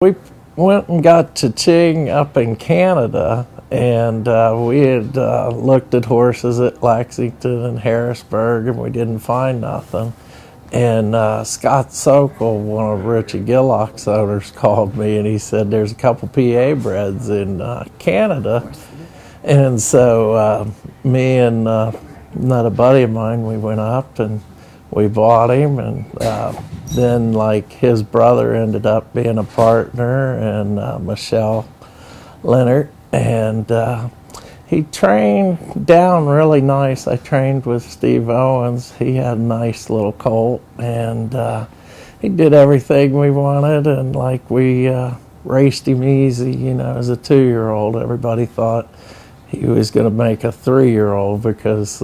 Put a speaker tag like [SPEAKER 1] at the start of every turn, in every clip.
[SPEAKER 1] We went and got Chaching up in Canada, and we had looked at horses at Lexington and Harrisburg, and we didn't find nothing. And Scott Sokol, one of Richie Gillock's owners, called me, and he said there's a couple PA breds in Canada. And so me and another buddy of mine, we went up and we bought him, and then like his brother ended up being a partner, and Michelle Leonard, and he trained down really nice. I trained with Steve Owens. He had a nice little colt, and he did everything we wanted, and like we raced him easy, as a 2-year-old. Everybody thought he was going to make a 3-year-old because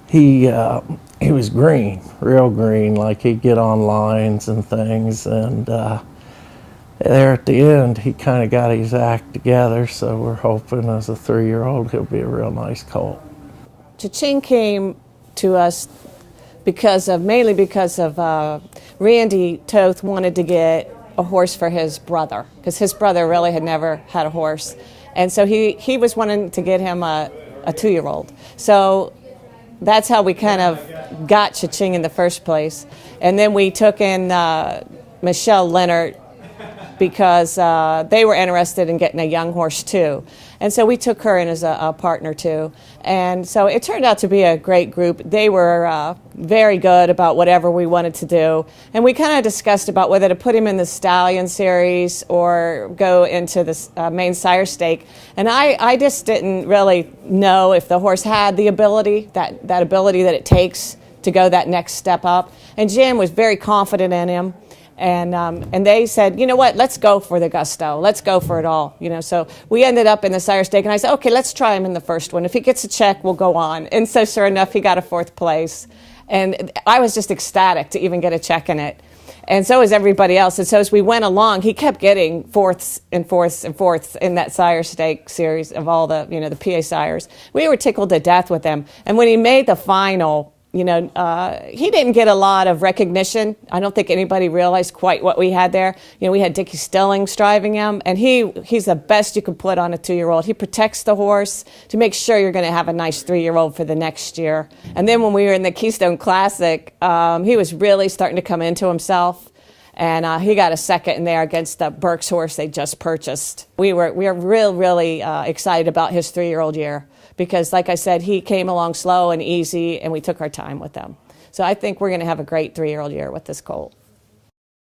[SPEAKER 1] he was green, real green, like he'd get on lines and things, and there at the end he kind of got his act together, so we're hoping as a 3-year-old he'll be a real nice colt.
[SPEAKER 2] Chaching came to us mainly because of Randy Toth wanted to get a horse for his brother, because his brother really had never had a horse, and so he was wanting to get him a 2-year-old. So that's how we kind of got Chaching in the first place. And then we took in Michelle Leonard because they were interested in getting a young horse too. And so we took her in as a partner too. And so it turned out to be a great group. They were very good about whatever we wanted to do. And we kind of discussed about whether to put him in the Stallion series or go into the main sire stake. And I just didn't really know if the horse had the ability, that ability that it takes to go that next step up. And Jim was very confident in him. And they said, you know what, let's go for the gusto. Let's go for it all. So we ended up in the sire stake, and I said, okay, let's try him in the first one. If he gets a check, we'll go on. And so sure enough, he got a 4th place. And I was just ecstatic to even get a check in it. And so was everybody else. And so as we went along, he kept getting 4ths and 4ths and 4ths in that sire stake series of all the, the PA sires. We were tickled to death with him. And when he made the final, he didn't get a lot of recognition. I don't think anybody realized quite what we had there. We had Dickie Stillings driving him, and he's the best you could put on a 2-year-old. He protects the horse to make sure you're going to have a nice 3-year-old for the next year. And then when we were in the Keystone Classic, he was really starting to come into himself, and he got a second in there against the Burke's horse they just purchased. We were really excited about his 3-year-old year, because, like I said, he came along slow and easy, and we took our time with them. So I think we're going to have a great 3-year-old year with this colt.